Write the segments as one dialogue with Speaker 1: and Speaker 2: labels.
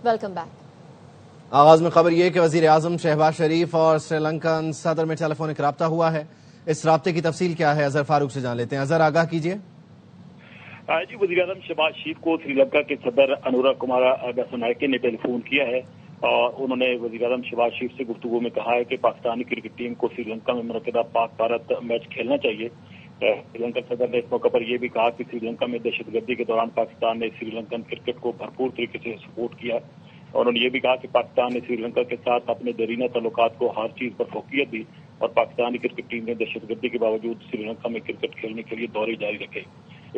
Speaker 1: Welcome back.
Speaker 2: آغاز میں خبر یہ کہ وزیر اعظم شہباز شریف اور سری لنکن صدر میں ٹیلی فونک رابطہ ہوا ہے۔ اس رابطے کی تفصیل کیا ہے، اظہر فاروق سے جان لیتے ہیں۔ اظہر، آگاہ کیجیے۔
Speaker 3: جی، وزیر اعظم شہباز شریف کو سری لنکا کے صدر انورا کمارا دسنائکے نے ٹیلی فون کیا ہے اور انہوں نے وزیر اعظم شہباز شریف سے گفتگو میں کہا ہے کہ پاکستانی کرکٹ ٹیم کو سری لنکا میں منعقدہ پاک بھارت میچ کھیلنا چاہیے۔ سری لنکن صدر نے اس موقع پر یہ بھی کہا کہ سری لنکا میں دہشت گردی کے دوران پاکستان نے سری لنکن کرکٹ کو بھرپور طریقے سے سپورٹ کیا۔ انہوں نے یہ بھی کہا کہ پاکستان نے سری لنکا کے ساتھ اپنے دیرینہ تعلقات کو ہر چیز پر فوقیت دی اور پاکستانی کرکٹ ٹیم نے دہشت گردی کے باوجود سری لنکا میں کرکٹ کھیلنے کے لیے دورے جاری رکھے۔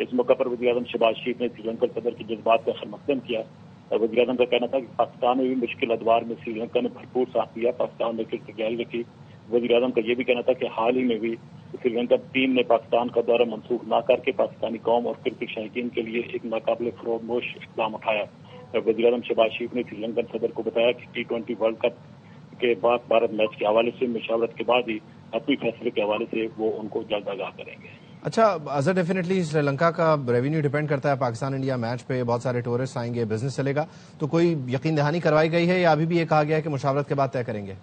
Speaker 3: اس موقع پر وزیر اعظم شہباز شریف نے سری لنکن صدر کے جذبات کا خیرمقدم کیا اور وزیر اعظم کا کہنا تھا کہ پاکستان میں بھی مشکل ادوار میں سری لنکا نے بھرپور ساتھ دیا، پاکستان نے کرکٹ جاری رکھی۔ وزیر اعظم کا یہ بھی کہنا تھا کہ حال ہی میں بھی سری لنکا ٹیم نے پاکستان کا دورہ منسوخ نہ کر کے پاکستانی قوم اور کرکٹ شائقین کے لیے ایک ناقابل فراموش اقدام اٹھایا۔ وزیر اعظم شہباز شریف نے سری لنکن صدر کو بتایا کہ T20 ورلڈ کپ کے پاک بھارت میچ کے حوالے سے مشاورت کے بعد ہی اپنی فیصلے کے حوالے سے وہ ان کو جلد آگاہ کریں گے۔
Speaker 2: اچھا اظہر، ڈیفینیٹلی سری لنکا کا ریونیو ڈیپینڈ کرتا ہے پاکستان انڈیا میچ پہ، بہت سارے ٹورسٹ آئیں گے، بزنس چلے گا، تو کوئی یقین دہانی کروائی گئی ہے یا ابھی بھی یہ کہا گیا ہے کہ مشاورت کے بعد طے کریں گے؟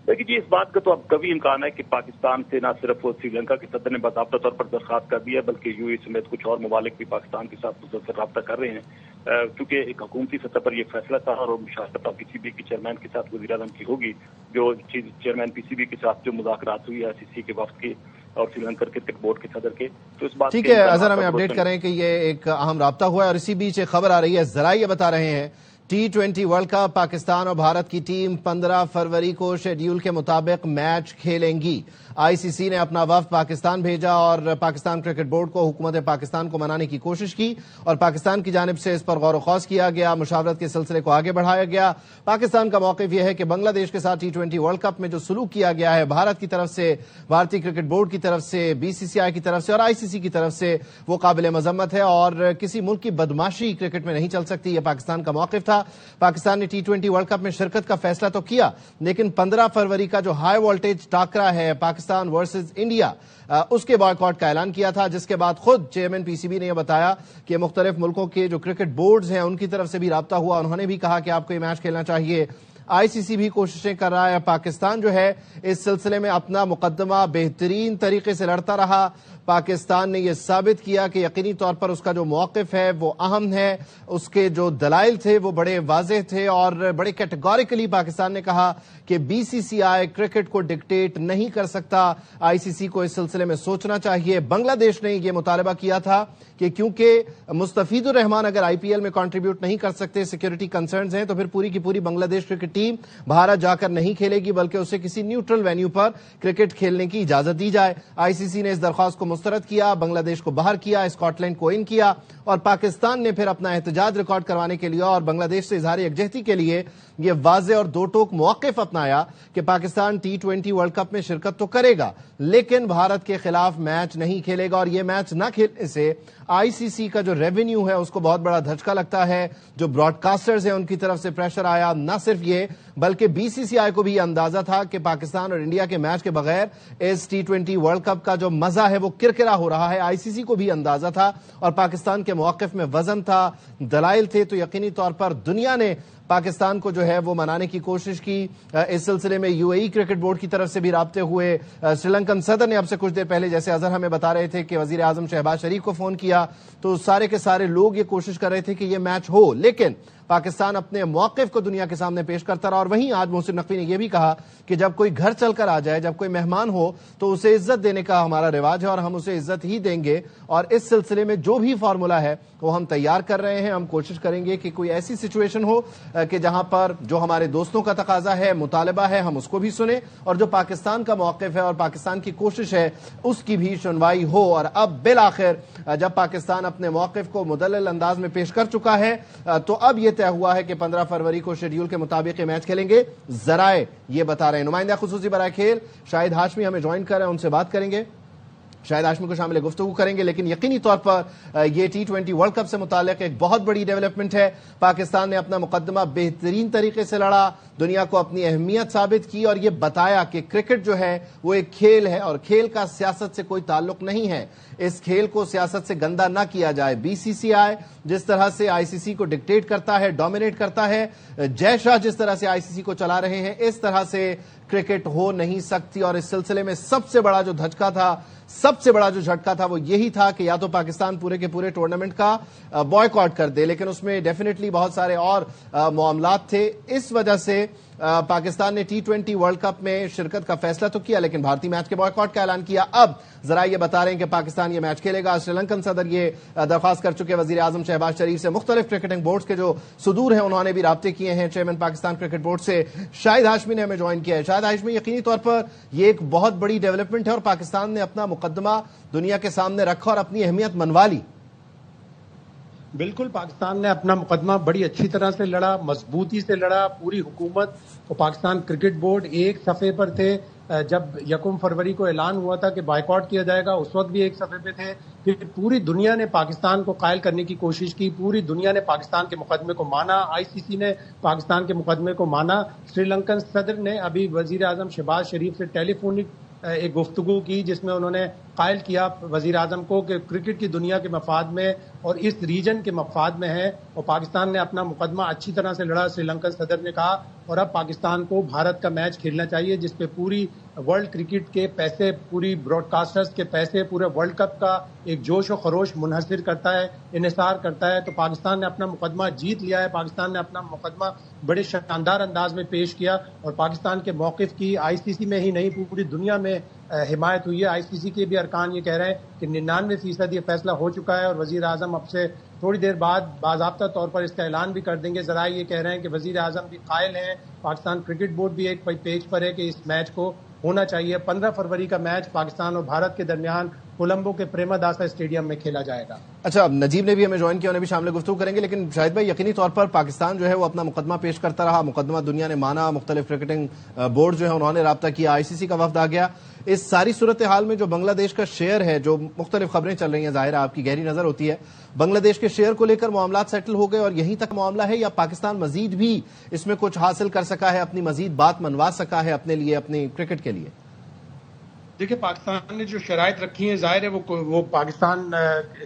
Speaker 3: دیکھیے جی، اس بات کا تو اب کبھی امکان ہے کہ پاکستان سے نہ صرف سری لنکا کے صدر نے باضابطہ طور پر درخواست کر دی ہے بلکہ UAE سمیت کچھ اور ممالک بھی پاکستان کے ساتھ مسلسل رابطہ کر رہے ہیں، کیونکہ ایک حکومتی سطح پر یہ فیصلہ تھا اور مشاورت PCB کے چیئرمین کے ساتھ وزیر اعظم کی ہوگی۔ جو چیئرمین PCB کے ساتھ جو مذاکرات ہوئی ہے ICC کے وفد کے اور سری لنکن کرکٹ بورڈ کے صدر کے، تو اس بات
Speaker 2: ٹھیک ہے اظہر، ہمیں اپڈیٹ کریں کہ یہ ایک اہم رابطہ ہوا ہے اور اسی بیچ ایک خبر آ رہی ہے، ذرائع یہ بتا رہے ہیں T20 ورلڈ کپ پاکستان اور بھارت کی ٹیم 15 فروری کو شیڈیول کے مطابق میچ کھیلیں گی۔ ICC نے اپنا وفد پاکستان بھیجا اور پاکستان کرکٹ بورڈ کو حکومت پاکستان کو منانے کی کوشش کی اور پاکستان کی جانب سے اس پر غور و خوض کیا گیا، مشاورت کے سلسلے کو آگے بڑھایا گیا۔ پاکستان کا موقف یہ ہے کہ بنگلہ دیش کے ساتھ T20 ورلڈ کپ میں جو سلوک کیا گیا ہے بھارت کی طرف سے، بھارتی کرکٹ بورڈ کی طرف سے، BCCI کی طرف سے اور ICC کی طرف سے، وہ قابل مذمت ہے اور کسی ملک کی بدماشی کرکٹ میں نہیں چل سکتی۔ یہ پاکستان کا موقف تھا۔ پاکستان نے T20 ورلڈ کپ میں شرکت کا فیصلہ تو کیا، لیکن 15 فروری کا جو ہائی وولٹیج ٹاکرا ہے پاکستان ورسز انڈیا، اس کے بائیکاٹ کا اعلان کیا تھا، جس کے بعد خود چیئرمین PCB نے یہ بتایا کہ مختلف ملکوں کے جو کرکٹ بورڈز ہیں ان کی طرف سے بھی رابطہ ہوا، انہوں نے بھی کہا کہ آپ کو یہ میچ کھیلنا چاہیے۔ ICC بھی کوششیں کر رہا ہے، پاکستان جو ہے اس سلسلے میں اپنا مقدمہ بہترین طریقے سے لڑتا رہا۔ پاکستان نے یہ ثابت کیا کہ یقینی طور پر اس کا جو موقف ہے وہ اہم ہے، اس کے جو دلائل تھے وہ بڑے واضح تھے اور بڑے کیٹیگوریکلی پاکستان نے کہا کہ BCCI کرکٹ کو ڈکٹیٹ نہیں کر سکتا، ICC کو اس سلسلے میں سوچنا چاہیے۔ بنگلہ دیش نے یہ مطالبہ کیا تھا کہ کیونکہ مستفید الرحمان اگر IPL میں کنٹریبیوٹ نہیں کر سکتے، سیکیورٹی کنسرنز ہیں، تو پھر پوری کی پوری بنگلہ دیش کرکٹ ٹیم بھارت جا کر نہیں کھیلے گی بلکہ اسے کسی نیوٹرل وینیو پر کرکٹ کھیلنے کی اجازت دی جائے۔ ICC نے اس درخواست کو مسترد کیا، بنگلہ دیش کو باہر کیا، اسکاٹ لینڈ کو ان کیا اور پاکستان نے پھر اپنا احتجاج ریکارڈ کروانے کے لیے اور بنگلہ دیش سے اظہار یکجہتی کے لیے یہ واضح اور دو ٹوک موقف اپنایا کہ پاکستان T20 ورلڈ کپ میں شرکت تو کرے گا لیکن بھارت کے خلاف میچ نہیں کھیلے گا، اور یہ میچ نہ کھیلنے سے ICC کا جو ریونیو ہے اس کو بہت بڑا دھچکا لگتا ہے۔ جو براڈ کاسٹرز ہیں ان کی طرف سے پریشر آیا، نہ صرف یہ بلکہ BCCI کو بھی یہ اندازہ تھا کہ پاکستان اور انڈیا کے میچ کے بغیر اس T20 ورلڈ کپ کا جو مزہ ہے وہ کرکرا ہو رہا ہے۔ ICC کو بھی اندازہ تھا اور پاکستان کے موقف میں وزن تھا، دلائل تھے، تو یقینی طور پر دنیا نے پاکستان کو جو ہے وہ منانے کی کوشش کی۔ اس سلسلے میں UAE کرکٹ بورڈ کی طرف سے بھی رابطے ہوئے۔ سری لنکن صدر نے اب سے کچھ دیر پہلے، جیسے اظہر ہمیں بتا رہے تھے، کہ وزیر اعظم شہباز شریف کو فون کیا، تو سارے کے سارے لوگ یہ کوشش کر رہے تھے کہ یہ میچ ہو، لیکن پاکستان اپنے موقف کو دنیا کے سامنے پیش کرتا رہا۔ اور وہیں آج محسن نقوی نے یہ بھی کہا کہ جب کوئی گھر چل کر آ جائے، جب کوئی مہمان ہو تو اسے عزت دینے کا ہمارا رواج ہے اور ہم اسے عزت ہی دیں گے، اور اس سلسلے میں جو بھی فارمولا ہے وہ ہم تیار کر رہے ہیں۔ ہم کوشش کریں گے کہ کوئی ایسی سچویشن ہو کہ جہاں پر جو ہمارے دوستوں کا تقاضا ہے، مطالبہ ہے، ہم اس کو بھی سنیں، اور جو پاکستان کا موقف ہے اور پاکستان کی کوشش ہے اس کی بھی سنوائی ہو۔ اور اب بالآخر جب پاکستان اپنے موقف کو مدلل انداز میں پیش کر چکا ہے تو اب یہ طے ہوا ہے کہ 15 فروری کو شیڈیول کے مطابق یہ میچ کھیلیں گے۔ ذرائع یہ بتا رہے ہیں۔ نمائندہ خصوصی برائے کھیل شاہد ہاشمی ہمیں جوائن کر رہے ہیں، ان سے بات کریں گے۔ شاہد ہاشمی کو شامل گفتگو کریں گے، لیکن یقینی طور پر یہ T20 ورلڈ کپ سے متعلق ایک بہت بڑی ڈیولپمنٹ ہے۔ پاکستان نے اپنا مقدمہ بہترین طریقے سے لڑا، دنیا کو اپنی اہمیت ثابت کی اور یہ بتایا کہ کرکٹ جو ہے وہ ایک کھیل ہے اور کھیل کا سیاست سے کوئی تعلق نہیں ہے۔ اس کھیل کو سیاست سے گندا نہ کیا جائے۔ BCCI جس طرح سے ICC کو ڈکٹیٹ کرتا ہے، ڈومینیٹ کرتا ہے، جے شاہ جس طرح سے ICC کو چلا رہے ہیں، اس طرح سے کرکٹ ہو نہیں سکتی۔ اور اس سلسلے میں سب سے بڑا جو جھٹکا تھا وہ یہی تھا کہ یا تو پاکستان پورے کے پورے ٹورنامنٹ کا بوائیکاٹ کر دے، لیکن اس میں ڈیفینیٹلی بہت سارے اور معاملات تھے۔ اس وجہ سے پاکستان نے T20 ورلڈ کپ میں شرکت کا فیصلہ تو کیا، لیکن بھارتی میچ کے بوائیکاٹ کا اعلان کیا۔ اب ذرا یہ بتا رہے ہیں کہ پاکستان یہ میچ کھیلے گا۔ سری لنکن صدر یہ درخواست کر چکے، وزیر اعظم شہباز شریف سے مختلف کرکٹنگ بورڈز کے جو صدور ہیں انہوں نے بھی رابطے کیے ہیں چیئرمین پاکستان کرکٹ بورڈ سے۔ شاہد ہاشمی نے ہمیں جوائن کیا ہے۔ شاہد ہاشمی، یقینی طور پر یہ ایک بہت بڑی ڈیولپمنٹ ہے اور پاکستان نے اپنا مقدمہ دنیا کے سامنے رکھا اور اپنی اہمیت منوا لی۔
Speaker 1: بالکل، پاکستان نے اپنا مقدمہ بڑی اچھی طرح سے لڑا، مضبوطی سے لڑا۔ پوری حکومت اور پاکستان کرکٹ بورڈ ایک صفحے پر تھے۔ جب 1 فروری کو اعلان ہوا تھا کہ بائیکاٹ کیا جائے گا، اس وقت بھی ایک صفحے پہ تھے۔ پھر پوری دنیا نے پاکستان کو قائل کرنے کی کوشش کی، پوری دنیا نے پاکستان کے مقدمے کو مانا، ICC نے پاکستان کے مقدمے کو مانا۔ سری لنکن صدر نے ابھی وزیر اعظم شہباز شریف سے ٹیلی فونک ایک گفتگو کی، جس میں انہوں نے قائل کیا وزیر اعظم کو کہ کرکٹ کی دنیا کے مفاد میں اور اس ریجن کے مفاد میں ہے، اور پاکستان نے اپنا مقدمہ اچھی طرح سے لڑا، سری لنکن صدر نے کہا۔ اور اب پاکستان کو بھارت کا میچ کھیلنا چاہیے جس پہ پوری ورلڈ کرکٹ کے پیسے، پوری براڈ کاسٹرز کے پیسے، پورے ورلڈ کپ کا ایک جوش و خروش منحصر کرتا ہے، انحصار کرتا ہے۔ تو پاکستان نے اپنا مقدمہ جیت لیا ہے۔ پاکستان نے اپنا مقدمہ بڑے شاندار انداز میں پیش کیا اور پاکستان کے موقف کی ICC میں ہی نہیں پوری دنیا میں حمایت ہوئی ہے۔ ICC کے بھی ارکان یہ کہہ رہے ہیں کہ 99% یہ فیصلہ ہو چکا ہے اور وزیر اعظم اب سے تھوڑی دیر بعد باضابطہ طور پر اس کا اعلان بھی کر دیں گے۔ ذرائع یہ کہہ رہے ہیں کہ وزیر اعظم بھی قائل ہیں، پاکستان کرکٹ بورڈ بھی ایک پیج پر ہے کہ اس میچ کو ہونا چاہیے۔ 15 فروری کا میچ پاکستان اور بھارت کے درمیان کولمبو کے پریما داسا اسٹیڈیم میں کھیلا جائے گا۔
Speaker 2: اچھا، نجیب نے بھی ہمیں جوائن کیا، انہیں بھی شامل گفتگو کریں گے، لیکن شاہد بھائی یقینی طور پر پاکستان جو ہے وہ اپنا مقدمہ پیش کرتا رہا، مقدمہ دنیا نے مانا، مختلف کرکٹنگ بورڈ جو ہے انہوں نے رابطہ کیا، ICC کا وفد آ گیا۔ اس ساری صورتحال میں جو بنگلہ دیش کا شیئر ہے، جو مختلف خبریں چل رہی ہیں، ظاہر ہے آپ کی گہری نظر ہوتی ہے، بنگلہ دیش کے شیئر کو لے کر معاملات سیٹل ہو گئے اور یہیں تک معاملہ ہے، یا پاکستان مزید بھی اس میں کچھ حاصل کر سکا ہے، اپنی مزید بات منوا سکا ہے اپنے لیے، اپنی کرکٹ کے لیے؟
Speaker 1: دیکھیں، پاکستان نے جو شرائط رکھی ہیں، ظاہر ہے وہ پاکستان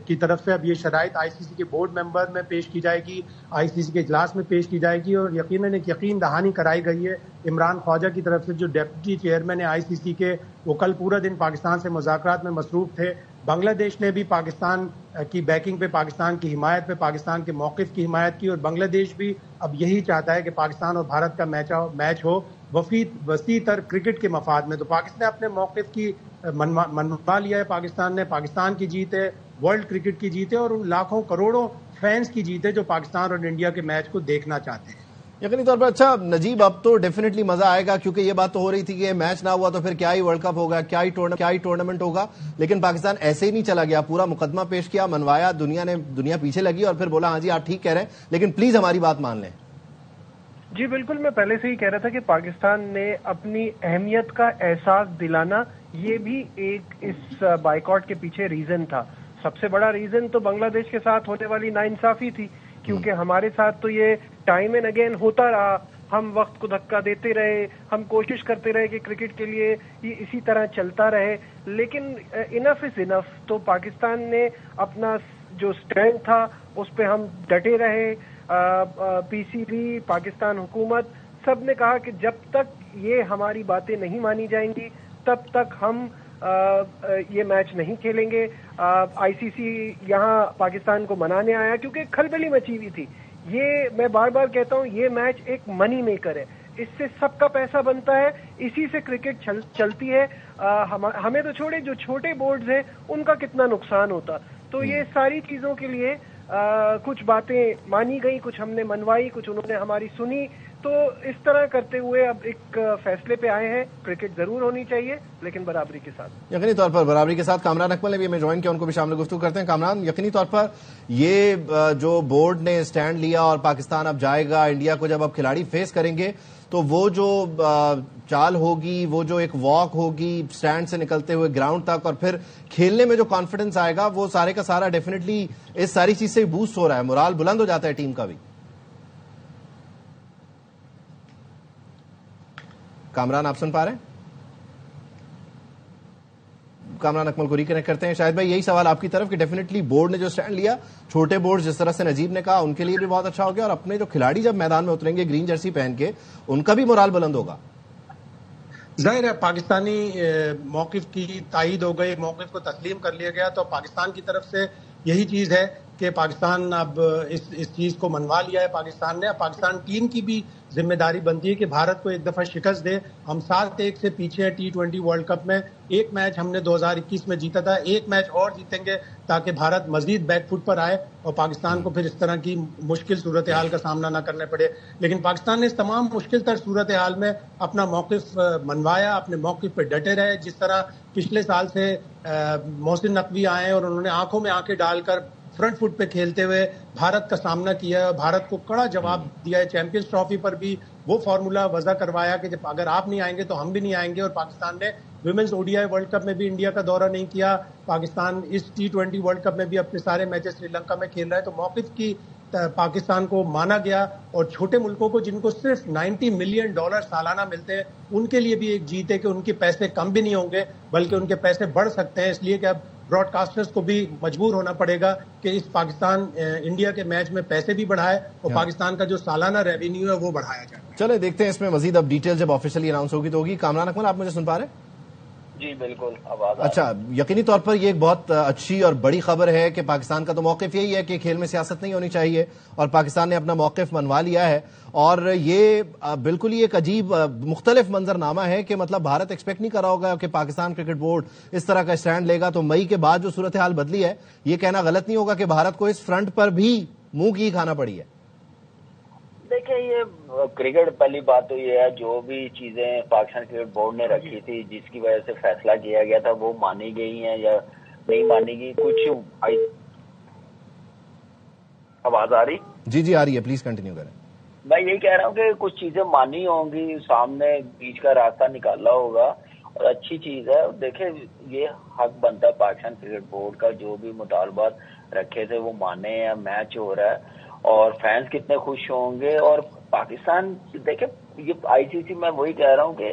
Speaker 1: کی طرف سے اب یہ شرائط ICC کے بورڈ ممبر میں پیش کی جائے گی، ICC کے اجلاس میں پیش کی جائے گی، اور یقیناً ایک یقین دہانی کرائی گئی ہے عمران خواجہ کی طرف سے، جو ڈپٹی چیئرمین ہے ICC کے۔ وہ کل پورا دن پاکستان سے مذاکرات میں مصروف تھے۔ بنگلہ دیش نے بھی پاکستان کی بیکنگ پہ، پاکستان کی حمایت پہ، پاکستان کے موقف کی حمایت کی، اور بنگلہ دیش بھی اب یہی چاہتا ہے کہ پاکستان اور بھارت کا میچ ہو وسیع تر کرکٹ کے مفاد میں۔ تو پاکستان نے اپنے موقف کی منوا لیا ہے، پاکستان نے، پاکستان کی جیت ہے، ورلڈ کرکٹ کی جیت ہے، اور ان لاکھوں کروڑوں فینس کی جیت ہے جو پاکستان اور انڈیا کے میچ کو دیکھنا چاہتے ہیں۔
Speaker 2: یقینی طور پر۔ اچھا نجیب، اب تو ڈیفینیٹلی مزہ آئے گا، کیونکہ یہ بات تو ہو رہی تھی کہ یہ میچ نہ ہوا تو پھر کیا ہی ورلڈ کپ ہوگا، کیا ہی ٹورنامنٹ ہوگا، لیکن پاکستان ایسے ہی نہیں چلا گیا، پورا مقدمہ پیش کیا، منوایا، دنیا پیچھے لگی اور پھر بولا ہاں جی آپ ٹھیک کہہ رہے ہیں لیکن پلیز ہماری بات مان لیں۔
Speaker 4: جی بالکل، میں پہلے سے ہی کہہ رہا تھا کہ پاکستان نے اپنی اہمیت کا احساس دلانا، یہ بھی ایک اس بائیکاٹ کے پیچھے ریزن تھا۔ سب سے بڑا ریزن تو بنگلہ دیش کے ساتھ ہونے والی ناانصافی تھی، کیونکہ ہمارے ساتھ تو یہ ٹائم اینڈ اگین ہوتا رہا، ہم وقت کو دھکا دیتے رہے، ہم کوشش کرتے رہے کہ کرکٹ کے لیے یہ اسی طرح چلتا رہے، لیکن انف از انف۔ تو پاکستان نے اپنا جو سٹینڈ تھا اس پہ ہم ڈٹے رہے، PCB، پاکستان حکومت، سب نے کہا کہ جب تک یہ ہماری باتیں نہیں مانی جائیں گی تب تک ہم یہ میچ نہیں کھیلیں گے۔ ICC یہاں پاکستان کو منانے آیا کیونکہ کھلبلی مچی ہوئی تھی۔ یہ میں بار بار کہتا ہوں، یہ میچ ایک منی میکر ہے، اس سے سب کا پیسہ بنتا ہے، اسی سے کرکٹ چلتی ہے۔ ہمیں تو چھوڑے، جو چھوٹے بورڈز ہیں ان کا کتنا نقصان ہوتا۔ تو یہ ساری چیزوں کے لیے کچھ باتیں مانی گئی، کچھ ہم نے منوائی، کچھ انہوں نے ہماری سنی، تو اس طرح کرتے ہوئے اب ایک فیصلے پہ آئے ہیں، کرکٹ ضرور ہونی چاہیے لیکن برابری کے ساتھ،
Speaker 2: یقینی طور پر برابری کے ساتھ۔ کامران اکمل نے بھی ہمیں جوائن کیا، ان کو بھی شامل گفتگو کرتے ہیں۔ کامران، یقینی طور پر یہ جو بورڈ نے سٹینڈ لیا اور پاکستان اب جائے گا انڈیا کو، جب اب کھلاڑی فیس کریں گے تو وہ جو چال ہوگی، وہ جو ایک واک ہوگی سٹینڈ سے نکلتے ہوئے گراؤنڈ تک، اور پھر کھیلنے میں جو کانفیڈنس آئے گا، وہ سارے کا سارا ڈیفینیٹلی اس ساری چیز سے بوسٹ ہو رہا ہے، مورال بلند ہو جاتا ہے ٹیم کا بھی۔ کامران آپ سن پا رہے ہیں؟ کامران اکمل کو ریکنیکٹ کرتے ہیں۔ شاہد بھائی، یہی سوال آپ کی طرف کہ ڈیفینیٹلی بورڈ نے جو سٹینڈ لیا، چھوٹے بورڈ جس طرح سے نجیب نے کہا، ان کے لیے بھی بہت اچھا ہو گیا، اور اپنے جو کھلاڑی جب میدان میں اتریں گے گرین جرسی پہن کے، ان کا بھی مورال بلند ہوگا۔
Speaker 1: ظاہر ہے پاکستانی موقف کی تائید ہو گئی، موقف کو تسلیم کر لیا گیا، تو پاکستان کی طرف سے یہی چیز ہے کہ پاکستان اب اس چیز کو منوا لیا ہے پاکستان نے۔ پاکستان ٹیم کی بھی ذمہ داری بنتی ہے کہ بھارت کو ایک دفعہ شکست دے۔ ہم 7-1 سے پیچھے ہیں T20 ورلڈ کپ میں، ایک میچ ہم نے 2021 میں جیتا تھا، ایک میچ اور جیتیں گے تاکہ بھارت مزید بیک فٹ پر آئے اور پاکستان کو پھر اس طرح کی مشکل صورتحال کا سامنا نہ کرنے پڑے۔ لیکن پاکستان نے اس تمام مشکل تر صورتحال میں اپنا موقف منوایا، اپنے موقف پہ ڈٹے رہے، جس طرح پچھلے سال سے محسن نقوی آئے اور انہوں نے آنکھوں میں آنکھیں ڈال کر فرنٹ فٹ پہ کھیلتے ہوئے بھارت کا سامنا کیا ہے، بھارت کو کڑا جواب دیا ہے۔ چیمپئنز ٹرافی پر بھی وہ فارمولا وضع کروایا کہ جب اگر آپ نہیں آئیں گے تو ہم بھی نہیں آئیں گے، اور پاکستان نے ویمنز ODI ورلڈ کپ میں بھی انڈیا کا دورہ نہیں کیا۔ پاکستان اس T20 ورلڈ کپ میں بھی اپنے سارے میچز سری لنکا میں کھیل رہا ہے، تو موقف کی پاکستان کو مانا گیا، اور چھوٹے ملکوں کو جن کو صرف $90 ملین سالانہ ملتے ہیں، ان کے لیے بھی ایک جیت ہے کہ ان کے پیسے کم بھی نہیں ہوں گے بلکہ ان کے پیسے بڑھ سکتے ہیں، اس لیے کہ اب براڈ کاسٹرز کو بھی مجبور ہونا پڑے گا کہ اس پاکستان انڈیا کے میچ میں پیسے بھی بڑھائے اور پاکستان کا جو سالانہ ریونیو ہے وہ بڑھایا جائے۔
Speaker 2: چلے دیکھتے ہیں اس میں مزید اب ڈیٹیل جب آفیشلی اناؤنس ہوگی تو ہوگی۔ کامران اکمل، آپ مجھے سن پا رہے ہیں؟
Speaker 5: جی بالکل، آواز
Speaker 2: اچھا، یقینی طور پر یہ ایک بہت اچھی اور بڑی خبر ہے کہ پاکستان کا تو موقف یہی ہے کہ کھیل میں سیاست نہیں ہونی چاہیے، اور پاکستان نے اپنا موقف منوا لیا ہے، اور یہ بالکل ہی ایک عجیب مختلف منظرنامہ ہے کہ مطلب بھارت ایکسپیکٹ نہیں کر رہا ہوگا کہ پاکستان کرکٹ بورڈ اس طرح کا اسٹینڈ لے گا، تو مئی کے بعد جو صورتحال بدلی ہے، یہ کہنا غلط نہیں ہوگا کہ بھارت کو اس فرنٹ پر بھی منہ کی کھانا پڑی ہے۔
Speaker 5: دیکھیں، یہ کرکٹ پہلی بات تو یہ ہے، جو بھی چیزیں پاکستان کرکٹ بورڈ نے رکھی تھی جس کی وجہ سے فیصلہ کیا گیا تھا، وہ مانی گئی ہیں یا نہیں مانی گئی۔ کچھ آواز آ رہی؟
Speaker 2: جی آ رہی ہے، پلیز کنٹینیو کریں۔
Speaker 5: میں یہی کہہ رہا ہوں کہ کچھ چیزیں مانی ہوں گی، سامنے بیچ کا راستہ نکالا ہوگا، اور اچھی چیز ہے۔ دیکھیں، یہ حق بنتا ہے پاکستان کرکٹ بورڈ کا، جو بھی مطالبات رکھے تھے وہ مانے ہیں، میچ ہو رہا ہے، اور فینس کتنے خوش ہوں گے۔ اور پاکستان، دیکھیں یہ ICC، میں وہی کہہ رہا ہوں کہ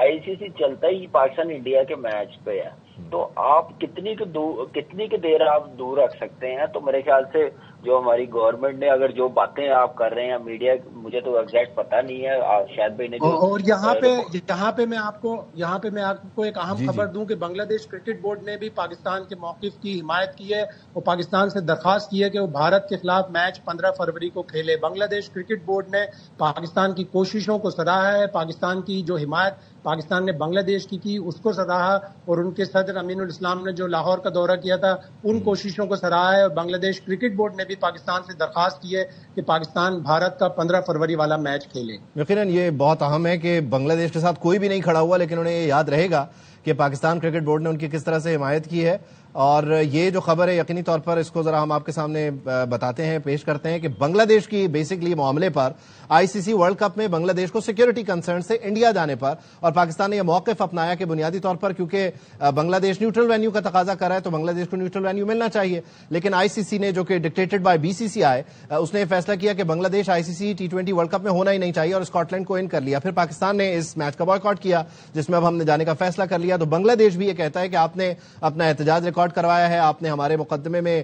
Speaker 5: ICC چلتا ہی پاکستان انڈیا کے میچ پہ ہے، تو آپ کتنی کی دیر آپ دور رکھ سکتے ہیں؟ تو میرے خیال سے جو ہماری گورنمنٹ نے، اگر جو باتیں آپ کر رہے ہیں میڈیا، مجھے تو ایگزیکٹ پتہ نہیں ہے، شاید بھائی نے،
Speaker 1: اور یہاں پہ میں آپ کو ایک اہم خبر دوں کہ بنگلہ دیش کرکٹ بورڈ نے بھی پاکستان کے موقف کی حمایت کی ہے، وہ پاکستان سے درخواست کی ہے کہ وہ بھارت کے خلاف میچ 15 فروری کو کھیلے۔ بنگلہ دیش کرکٹ بورڈ نے پاکستان کی کوششوں کو سراہا ہے، پاکستان کی جو حمایت پاکستان نے بنگلہ دیش کی اس کو سراہا، اور ان کے صدر امین الاسلام نے جو لاہور کا دورہ کیا تھا ان کوششوں کو سراہا ہے، اور بنگلہ دیش کرکٹ بورڈ نے بھی پاکستان سے درخواست کی ہے کہ پاکستان بھارت کا 15 فروری والا میچ کھیلے۔
Speaker 2: یقیناً یہ بہت اہم ہے کہ بنگلہ دیش کے ساتھ کوئی بھی نہیں کھڑا ہوا، لیکن انہیں یہ یاد رہے گا کہ پاکستان کرکٹ بورڈ نے ان کی کس طرح سے حمایت کی ہے۔ اور یہ جو خبر ہے یقینی طور پر اس کو ذرا ہم آپ کے سامنے بتاتے ہیں، پیش کرتے ہیں کہ بنگلہ دیش کی بیسکلی معاملے پر ICC ورلڈ کپ میں بنگلہ دیش کو سیکیورٹی کنسرن سے انڈیا جانے پر، اور پاکستان نے یہ موقف اپنایا کہ بنیادی طور پر کیونکہ بنگلہ دیش نیوٹرل وینیو کا تقاضا کر رہا ہے تو بنگلہ دیش کو نیوٹرل وینیو ملنا چاہیے، لیکن ICC نے، جو کہ ڈکٹیٹڈ بائی BCCI، اس نے یہ فیصلہ کیا کہ بنگلہ دیش ICC T20 ورلڈ کپ میں ہونا ہی نہیں چاہیے، اور اسکاٹ لینڈ کو ان کر لیا۔ پھر پاکستان نے اس میچ کا بائیکاٹ کیا، جس میں اب ہم نے جانے کا فیصلہ کر لیا۔ تو بنگلہ دیش بھی یہ کہتا ہے کہ آپ نے اپنا احتجاج ریکارڈ کروایا ہے، آپ نے ہمارے مقدمے میں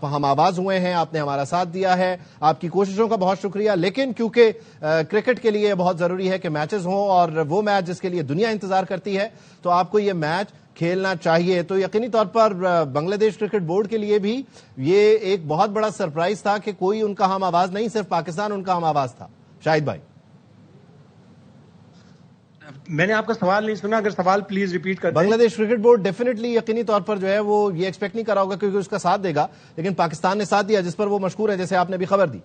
Speaker 2: ہم آواز ہوئے ہیں، آپ نے ہمارا ساتھ دیا ہے، آپ کی کوششوں کا بہت شکریہ، لیکن کیونکہ کرکٹ کے لیے بہت ضروری ہے کہ میچز ہوں، اور وہ میچ جس کے لیے دنیا انتظار کرتی ہے، تو آپ کو یہ میچ کھیلنا چاہیے۔ تو یقینی طور پر بنگلہ دیش کرکٹ بورڈ کے لیے بھی یہ ایک بہت بڑا سرپرائز تھا کہ کوئی ان کا ہم آواز نہیں، صرف پاکستان ان کا ہم آواز تھا۔ شاہد بھائی،
Speaker 1: میں نے آپ کا سوال نہیں سنا، اگر سوال پلیز ریپیٹ کر دیں۔
Speaker 2: بنگلہ دیش کرکٹ بورڈ ڈیفینیٹلی یقینی طور پر جو ہے وہ یہ ایکسپیکٹ نہیں کر رہا ہوگا کیونکہ اس کا ساتھ دے گا، لیکن پاکستان نے ساتھ دیا جس پر وہ مشکور ہے، جیسے آپ نے بھی خبر دی۔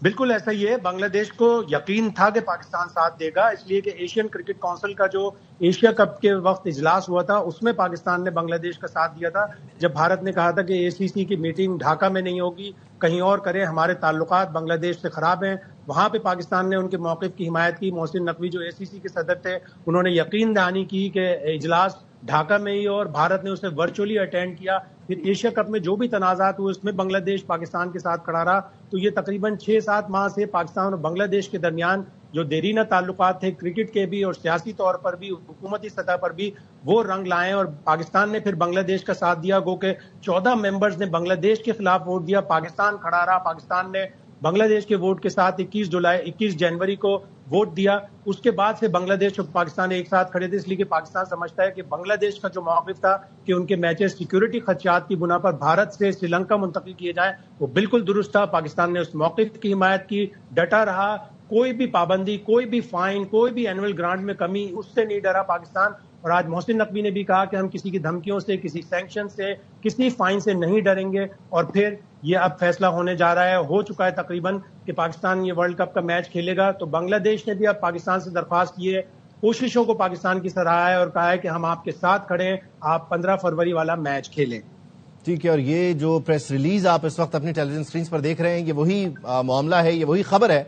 Speaker 1: بالکل ایسا ہی ہے. بنگلہ دیش کو یقین تھا کہ پاکستان ساتھ دے گا، اس لیے کہ ایشین کرکٹ کونسل کا جو ایشیا کپ کے وقت اجلاس ہوا تھا اس میں پاکستان نے بنگلہ دیش کا ساتھ دیا تھا. جب بھارت نے کہا تھا کہ اے سی سی کی میٹنگ ڈھاکہ میں نہیں ہوگی، کہیں اور کریں، ہمارے تعلقات بنگلہ دیش سے خراب ہیں، وہاں پہ پاکستان نے ان کے موقف کی حمایت کی. محسن نقوی جو اے سی سی کے صدر تھے انہوں نے یقین دہانی کی کہ اجلاس ڈھاکہ میں ہی، اور بھارت نے اسے ورچولی اٹینڈ کیا. پھر ایشیا کپ میں جو بھی تنازعات ہوئے اس میں بنگلہ دیش پاکستان کے ساتھ کھڑا رہا. تو یہ تقریباً 6-7 ماہ سے پاکستان اور بنگلہ دیش کے درمیان جو دیرینہ تعلقات تھے کرکٹ کے بھی اور سیاسی طور پر بھی حکومتی سطح پر بھی، وہ رنگ لائے. اور پاکستان نے پھر بنگلہ دیش کا ساتھ دیا، گو کہ 14 ممبرز نے بنگلہ دیش کے خلاف ووٹ دیا، پاکستان کھڑا رہا. پاکستان نے بنگلہ دیش کے ووٹ کے ساتھ 21 جنوری کو ووٹ دیا. اس کے بعد سے بنگلہ دیش اور پاکستان ایک ساتھ کھڑے تھے، اس لیے کہ پاکستان سمجھتا ہے کہ بنگلہ دیش کا جو موقف تھا کہ ان کے میچز سیکیورٹی خدشات کی بنا پر بھارت سے سری لنکا منتقل کیے جائیں، وہ بالکل درست تھا. پاکستان نے اس موقف کی حمایت کی، ڈٹا رہا. کوئی بھی پابندی، کوئی بھی فائن، کوئی بھی اینول گرانٹ میں کمی، اس سے نہیں ڈرا پاکستان. اور آج محسن نقوی نے بھی کہا کہ ہم کسی کی دھمکیوں سے، کسی سینکشن سے، کسی فائن سے نہیں ڈریں گے. اور پھر یہ اب فیصلہ ہونے جا رہا ہے، ہو چکا ہے تقریباً، کہ پاکستان یہ ورلڈ کپ کا میچ کھیلے گا. تو بنگلہ دیش نے بھی اب پاکستان سے درخواست کی ہے، کوششوں کو پاکستان کی سراہا ہے اور کہا ہے کہ ہم آپ کے ساتھ کھڑے ہیں، آپ 15 فروری والا میچ کھیلیں.
Speaker 2: ٹھیک ہے. اور یہ جو پریس ریلیز آپ اس وقت اپنی ٹیلی ویژن سکرینز پر دیکھ رہے ہیں، یہ وہی معاملہ ہے، یہ وہی خبر ہے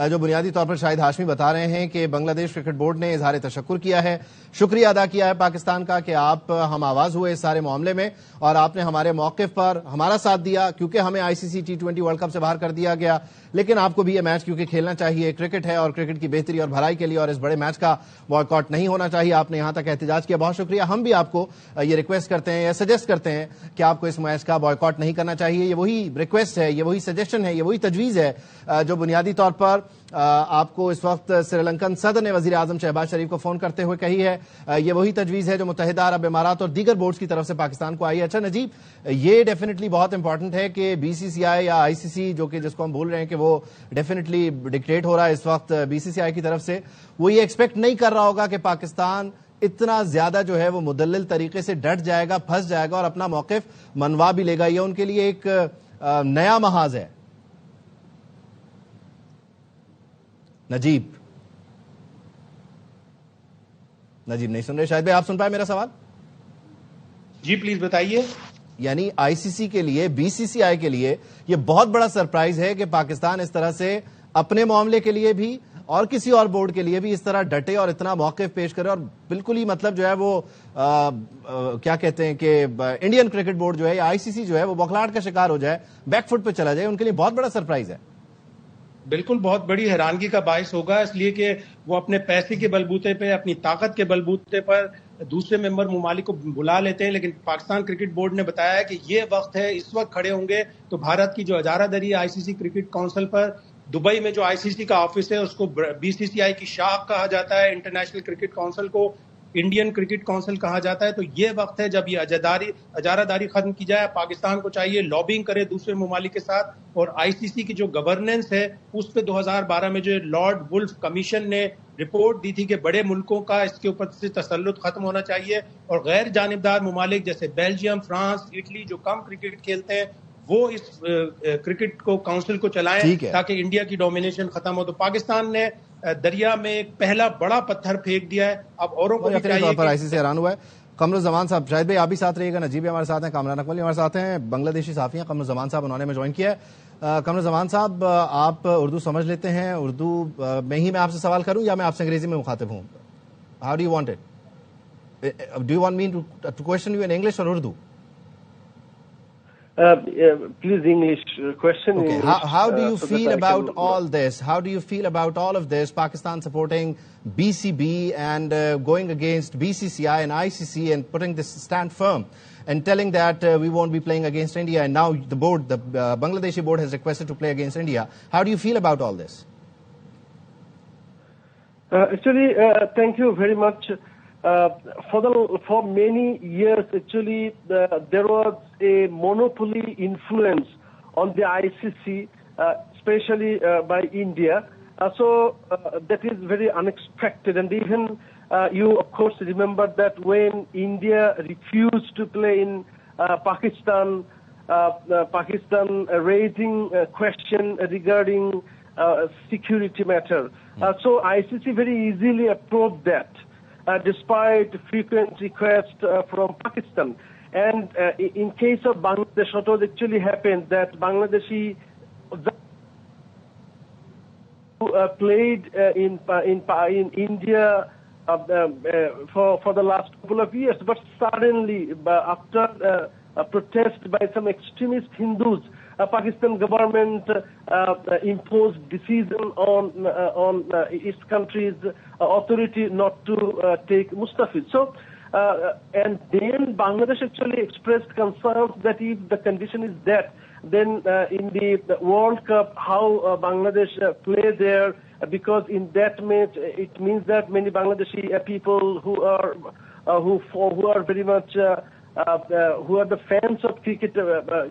Speaker 2: جو بنیادی طور پر شاہد ہاشمی بتا رہے ہیں کہ بنگلہ دیش کرکٹ بورڈ نے اظہار تشکر کیا ہے، شکریہ ادا کیا ہے پاکستان کا کہ آپ ہم آواز ہوئے اس سارے معاملے میں اور آپ نے ہمارے موقف پر ہمارا ساتھ دیا، کیونکہ ہمیں آئی سی سی T20 ورلڈ کپ سے باہر کر دیا گیا، لیکن آپ کو بھی یہ میچ کیونکہ کھیلنا چاہیے، کرکٹ ہے اور کرکٹ کی بہتری اور بھلائی کے لیے، اور اس بڑے میچ کا بائیکاٹ نہیں ہونا چاہیے. آپ نے یہاں تک احتجاج کیا، بہت شکریہ. ہم بھی آپ کو یہ ریکویسٹ کرتے ہیں یا سجیسٹ کرتے ہیں کہ آپ کو اس میچ کا بائیکاٹ نہیں کرنا چاہیے. یہ وہی ریکویسٹ ہے، یہ وہی سجیشن ہے، یہ وہی تجویز ہے جو بنیادی طور پر آپ کو اس وقت سری لنکن صدر نے وزیر اعظم شہباز شریف کو فون کرتے ہوئے کہی ہے. یہ وہی تجویز ہے جو متحدہ عرب امارات اور دیگر بورڈز کی طرف سے پاکستان کو آئی ہے. اچھا نجیب، یہ ڈیفینیٹلی بہت امپورٹنٹ ہے کہ بی سی سی آئی یا آئی سی سی، جو کہ جس کو ہم بول رہے ہیں کہ وہ ڈیفینیٹلی ڈکٹیٹ ہو رہا ہے اس وقت بی سی سی آئی کی طرف سے، وہ یہ ایکسپیکٹ نہیں کر رہا ہوگا کہ پاکستان اتنا زیادہ جو ہے وہ مدلل طریقے سے ڈٹ جائے گا، پھنس جائے گا اور اپنا موقف منوا بھی لے گا. یہ ان کے لیے ایک نیا محاذ ہے. نجیب نہیں سن رہے؟ شاید بھائی آپ سن پائے میرا سوال؟
Speaker 1: جی پلیز بتائیے.
Speaker 2: یعنی آئی سی سی کے لیے، بی سی سی آئی کے لیے یہ بہت بڑا سرپرائز ہے کہ پاکستان اس طرح سے اپنے معاملے کے لیے بھی اور کسی اور بورڈ کے لیے بھی اس طرح ڈٹے اور اتنا موقف پیش کرے، اور بالکل ہی مطلب جو ہے وہ کیا کہتے ہیں کہ انڈین کرکٹ بورڈ جو ہے یا آئی سی سی جو ہے وہ بوکھلاہٹ کا شکار ہو جائے، بیک فٹ پہ چلا جائے. ان کے لیے بہت بڑا سرپرائز ہے.
Speaker 1: بالکل بہت بڑی حیرانگی کا باعث ہوگا، اس لیے کہ وہ اپنے پیسے کے بلبوتے پہ، اپنی طاقت کے بلبوتے پر دوسرے ممبر ممالک کو بلا لیتے ہیں. لیکن پاکستان کرکٹ بورڈ نے بتایا ہے کہ یہ وقت ہے، اس وقت کھڑے ہوں گے تو بھارت کی جو اجارہ دری آئی سی سی کرکٹ کونسل پر، دبئی میں جو آئی سی سی کا آفس ہے اس کو بی سی سی آئی کی شاخ کہا جاتا ہے، انٹرنیشنل کرکٹ کونسل کو انڈین کرکٹ کونسل کہا جاتا ہے. تو یہ وقت ہے جب یہ اجارہ داری ختم کی جائے. پاکستان کو چاہیے لابنگ کرے دوسرے ممالک کے ساتھ، اور آئی سی سی کی جو گورننس ہے اس پہ 2012 میں جو لارڈ وولف کمیشن نے رپورٹ دی تھی کہ بڑے ملکوں کا اس کے اوپر سے تسلط ختم ہونا چاہیے، اور غیر جانبدار ممالک جیسے بیلجیم، فرانس، اٹلی جو کم کرکٹ کھیلتے ہیں وہ اس کرکٹ کو کونسل کو چلائیں تاکہ انڈیا کی ڈومینیشن ختم ہو. تو پاکستان نے دریا میں ایک پہلا بڑا پتھر پھینک دیا ہے. اب اوروں کو بھی چاہیے کہ
Speaker 2: آئی سی سے حیران ہوا ہے. قمر الزمان صاحب، شاہد بھائی آپ بھی ساتھ رہیے گا، نجیب ہمارے ساتھ ہیں، کامران اکمل ہمارے ساتھ ہیں، بنگلہ دیشی صحافی ہیں قمر الزمان صاحب، انہوں نے جوائن کیا ہے. قمر الزمان صاحب، آپ اردو سمجھ لیتے ہیں؟ اردو میں ہی میں آپ سے سوال کروں یا میں آپ سے انگریزی میں مخاطب ہوں؟ How do you want it? Do you want me to question you in English اور Urdu?
Speaker 4: Please English question.
Speaker 2: Okay.
Speaker 4: English,
Speaker 2: how do you
Speaker 4: so
Speaker 2: feel
Speaker 4: that I
Speaker 2: about
Speaker 4: can,
Speaker 2: all this? How do you feel about all of this? Pakistan supporting BCB and going against BCCI and ICC and putting this stand firm and telling that we won't be playing against India. And now the board, the Bangladeshi board has requested to play against India. How do you feel about all this?
Speaker 6: Actually, thank you very much. For many years, actually, there was a monopoly influence on the ICC, especially by India. So that is very unexpected. And even you, of course, remember that when India refused to play in Pakistan raising a question regarding security matter. So ICC very easily approved that, despite frequent requests from Pakistan. And in case of Bangladesh, what was actually happened that Bangladeshi played in India for the last couple of years, but suddenly after a protest by some extremist Hindus, Pakistan government imposed decision on its country's authority not to take Mustafiz. So, and then Bangladesh actually expressed concerns that if the condition is that, then in the World Cup, how Bangladesh play there, because in that match it means that many Bangladeshi people who are very much who are the fans of cricket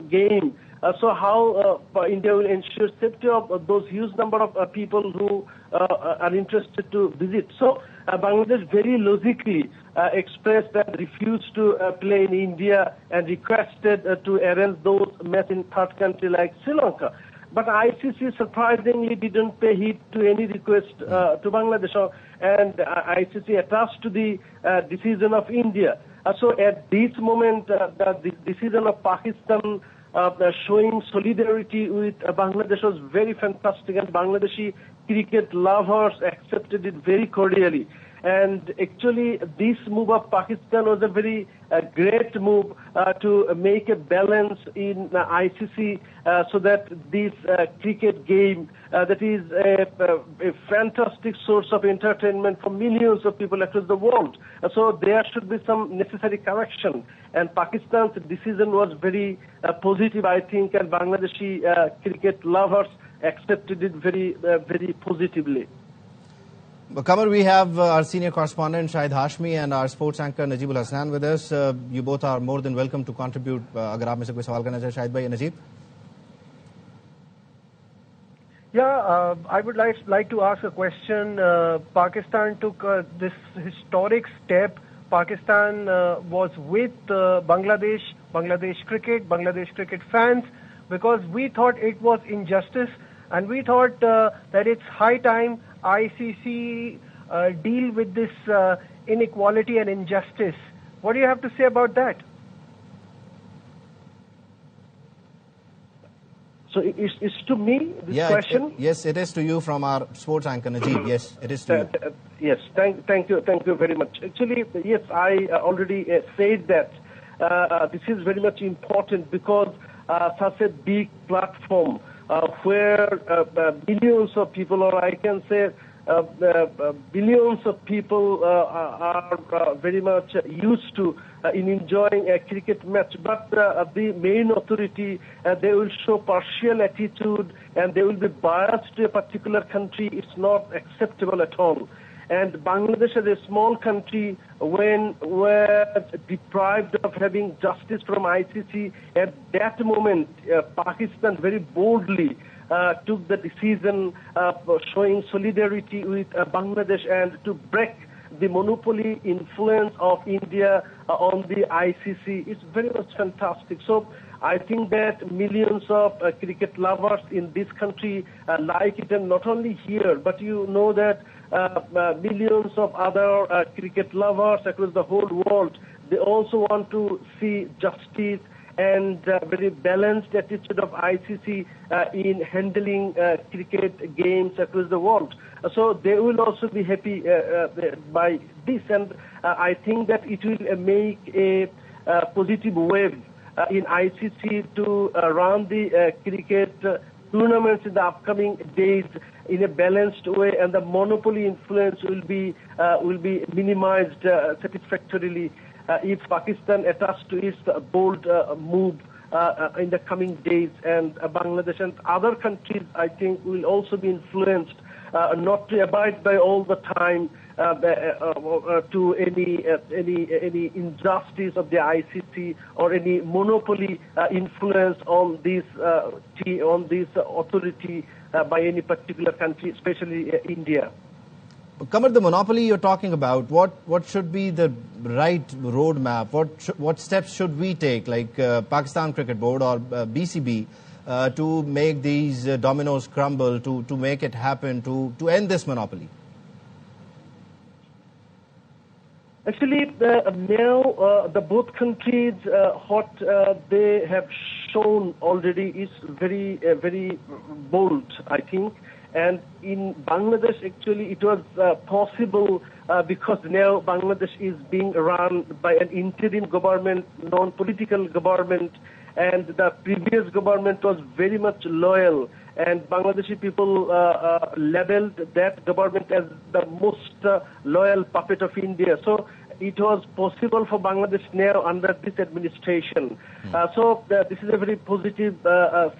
Speaker 6: game. So how India will ensure safety of those huge number of people who are interested to visit. So Bangladesh very logically expressed that refused to play in India and requested to arrange those matches in third country like Sri Lanka. But ICC surprisingly didn't pay heed to any request to Bangladesh, and ICC attached to the decision of India. So at this moment, the decision of Pakistan showing solidarity with Bangladesh was very fantastic, and Bangladeshi cricket lovers accepted it very cordially. And actually, this move of Pakistan was a very great move to make a balance in ICC so that this cricket game that is a fantastic source of entertainment for millions of people across the world. So there should be some necessary correction. And Pakistan's decision was very positive, I think, and Bangladeshi cricket lovers accepted it very positively.
Speaker 2: Qamar, we have our senior correspondent Shahid Hashmi and our sports anchor Najibul Hasnan with us. You both are more than welcome to contribute. Agar aap mein se koi sawal karna chahe, Shahid bhai, Najib?
Speaker 4: Yeah, I would like to ask a question. Pakistan took this historic step. Pakistan was with Bangladesh cricket fans, because we thought it was injustice, and we thought that it's high time ICC deal with this inequality and injustice. What do you have to say about that?
Speaker 6: So it's to me, this question?
Speaker 2: Yes, it is to you from our sports anchor, Najib. Yes, it is to you.
Speaker 6: Yes, thank you very much. Actually, yes, I already said that this is very much important, because such a big platform where billions of people, or I can say billions of people are very much used to in enjoying a cricket match, but the main authority, they will show partial attitude and they will be biased to a particular country. It's not acceptable at all. And Bangladesh, as a small country, when were deprived of having justice from ICC, at that moment, Pakistan very boldly took the decision showing solidarity with Bangladesh and to break the monopoly influence of India on the ICC. It's very much fantastic. So I think that millions of cricket lovers in this country like it, and not only here, but you know that millions of other cricket lovers across the whole world, they also want to see justice and very balanced attitude of ICC in handling cricket games across the world. So they will also be happy by this, and I think that it will make a positive wave in ICC to run the cricket tournaments in the upcoming days in a balanced way, and the monopoly influence will be minimized satisfactorily if Pakistan attests to its bold move in the coming days. And Bangladesh and other countries, I think, will also be influenced not to abide by all the time to any injustice of the ICC or any monopoly influence on this authority by any particular country, especially India.
Speaker 2: Qamar, the monopoly you're talking about, what should be the right roadmap? What steps should we take, like Pakistan Cricket Board or BCB, to make these dominoes crumble, to make it happen, to end this monopoly?
Speaker 6: Actually, now the both countries, what they have shown already is very bold, I think. And in Bangladesh, actually, it was possible because now Bangladesh is being run by an interim government, non-political government, and the previous government was very much loyal. And Bangladeshi people labeled that government as the most loyal puppet of India. So it was possible for Bangladesh now under this administration. So this is a very positive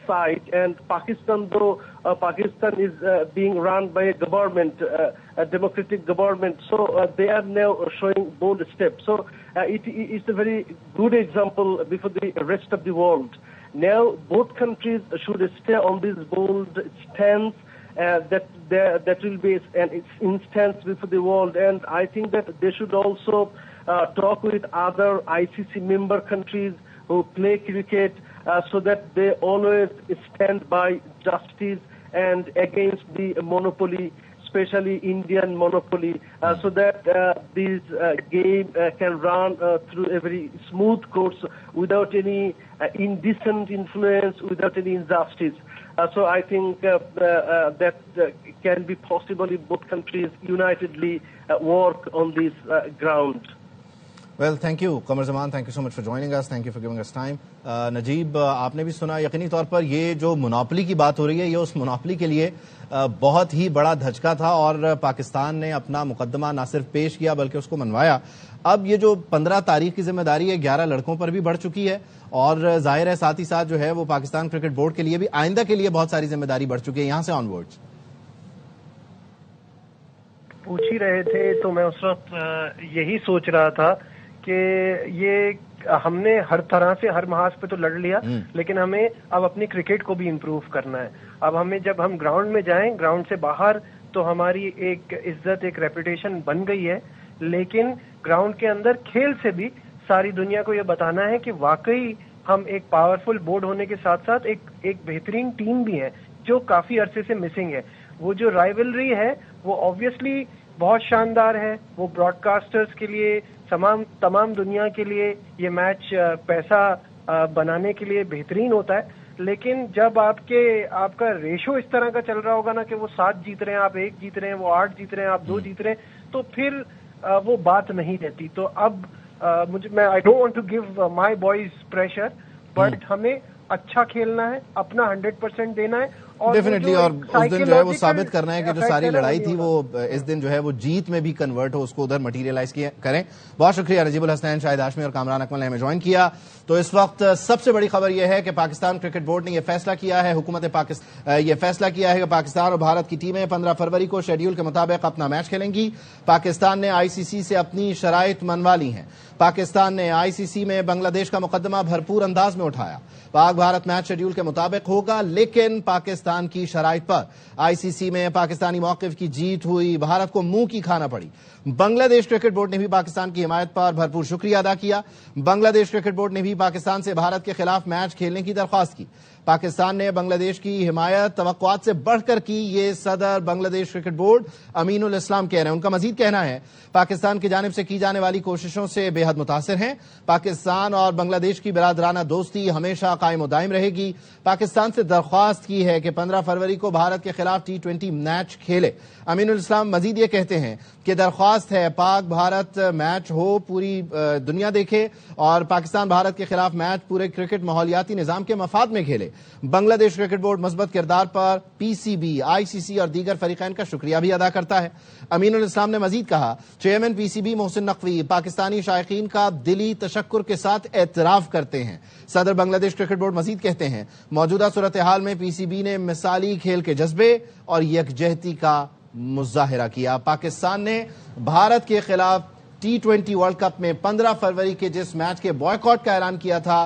Speaker 6: side. And Pakistan, though Pakistan is being run by a government, a democratic government, so they are now showing bold steps. So it is a very good example before the rest of the world. Now both countries should stay on this bold stance. That will be an instance before the world, and I think that they should also talk with other ICC member countries who play cricket, so that they always stand by justice and against the monopoly, especially Indian monopoly, so that this game can run through a very smooth course without any indecent influence, without any injustice. So I think that can be possible if both countries unitedly work on this ground.
Speaker 2: Well, thank you, Qamar Zaman. Thank you so much for joining us. Thank you for giving us time. نجیب, آپ نے بھی سنا یقینی طور پر یہ جو monopoly کی بات ہو رہی ہے یہ اس منوپلی کے لیے بہت ہی بڑا دھچکا تھا اور پاکستان نے اپنا مقدمہ نہ صرف پیش کیا بلکہ اس کو منوایا. اب یہ جو 15 تاریخ کی ذمہ داری ہے 11 لڑکوں پر بھی بڑھ چکی ہے اور ظاہر ہے ساتھ ہی ساتھ جو ہے وہ پاکستان کرکٹ بورڈ کے لیے بھی آئندہ کے لیے بہت ساری ذمہ داری بڑھ چکی ہے یہاں سے آن ورڈز.
Speaker 4: پوچھ ہی رہے تھے تو میں اس وقت یہی سوچ رہا تھا کہ یہ ہم نے ہر طرح سے ہر محاذ پہ تو لڑ لیا لیکن ہمیں اب اپنی کرکٹ کو بھی امپروو کرنا ہے. اب ہمیں جب ہم گراؤنڈ میں جائیں گراؤنڈ سے باہر تو ہماری ایک عزت ایک ریپوٹیشن بن گئی ہے لیکن گراؤنڈ کے اندر کھیل سے بھی ساری دنیا کو یہ بتانا ہے کہ واقعی ہم ایک پاورفل بورڈ ہونے کے ساتھ ساتھ ایک بہترین ٹیم بھی ہے جو کافی عرصے سے مسنگ ہے. وہ جو رائیولری ہے وہ آبویسلی بہت شاندار ہے. وہ براڈ کاسٹرز کے لیے تمام دنیا کے لیے یہ میچ پیسہ بنانے کے لیے بہترین ہوتا ہے لیکن جب آپ کا ریشو اس طرح کا چل رہا ہوگا نا کہ وہ 7 جیت رہے ہیں آپ 1 جیت رہے ہیں وہ 8 جیت رہے ہیں آپ 2 جیت رہے ہیں تو پھر وہ بات نہیں رہتی. تو اب میں I don't want to give my boys pressure but ہمیں اچھا کھیلنا ہے اپنا 100% دینا ہے
Speaker 2: ڈیفینیٹلی اور اس دن جو ہے وہ ثابت کرنا ہے کہ جو ساری لڑائی تھی وہ اس دن جو ہے وہ جیت میں بھی کنورٹ ہو اس کو ادھر مٹیریلائز کریں. بہت شکریہ نجیب الحسنین, شاہد ہاشمی اور کامران اکمل نے ہمیں جوائن کیا. تو اس وقت سب سے بڑی خبر یہ ہے کہ پاکستان کرکٹ بورڈ نے یہ فیصلہ کیا ہے حکومت پاکستان یہ فیصلہ کیا ہے کہ پاکستان اور بھارت کی ٹیمیں 15 فروری کو شیڈیول کے مطابق اپنا میچ کھیلیں گی. پاکستان نے آئی سی سی سے اپنی شرائط منوا لی ہیں. پاکستان نے آئی سی سی میں بنگلہ دیش کا مقدمہ بھرپور انداز میں اٹھایا. پاک بھارت میچ شیڈیول کے مطابق ہوگا لیکن پاکستان کی شرائط پر آئی سی سی میں پاکستانی موقف کی جیت ہوئی. بھارت کو منہ کی کھانا پڑی. بنگلہ دیش کرکٹ بورڈ نے بھی پاکستان کی حمایت پر بھرپور شکریہ ادا کیا. بنگلہ دیش کرکٹ بورڈ نے بھی پاکستان سے بھارت کے خلاف میچ کھیلنے کی درخواست کی. پاکستان نے بنگلہ دیش کی حمایت توقعات سے بڑھ کر کی. یہ صدر بنگلہ دیش کرکٹ بورڈ امین الاسلام کہہ رہے ہیں. ان کا مزید کہنا ہے پاکستان کی جانب سے کی جانے والی کوششوں سے بے حد متاثر ہیں. پاکستان اور بنگلہ دیش کی برادرانہ دوستی ہمیشہ قائم و دائم رہے گی. پاکستان سے درخواست کی ہے کہ 15 فروری کو بھارت کے خلاف T20 میچ کھیلے. امین الاسلام مزید یہ کہتے ہیں کہ درخواست ہے پاک بھارت میچ ہو, پوری دنیا دیکھے اور پاکستان بھارت کے خلاف میچ پورے کرکٹ ماحولیاتی نظام کے مفاد میں کھیلے. بنگلہ دیش کرکٹ بورڈ مثبت کردار پر پی سی بی, آئی سی سی اور دیگر فریقین کا شکریہ بھی ادا کرتا ہے. امین الاسلام نے مزید کہا chairman P C B Mohsin Naqvi Pakistani شائقین کا دلی تشکر کے ساتھ اعتراف کرتے ہیں. صدر بنگلہ دیش کرکٹ بورڈ مزید کہتے ہیں موجودہ صورتحال میں پی سی بی نے مثالی کھیل کے جذبے اور یکجہتی کا مظاہرہ کیا. پاکستان نے بھارت کے خلاف T20 ورلڈ کپ میں 15 فروری کے جس میچ کے بوائیکاٹ کا اعلان کیا تھا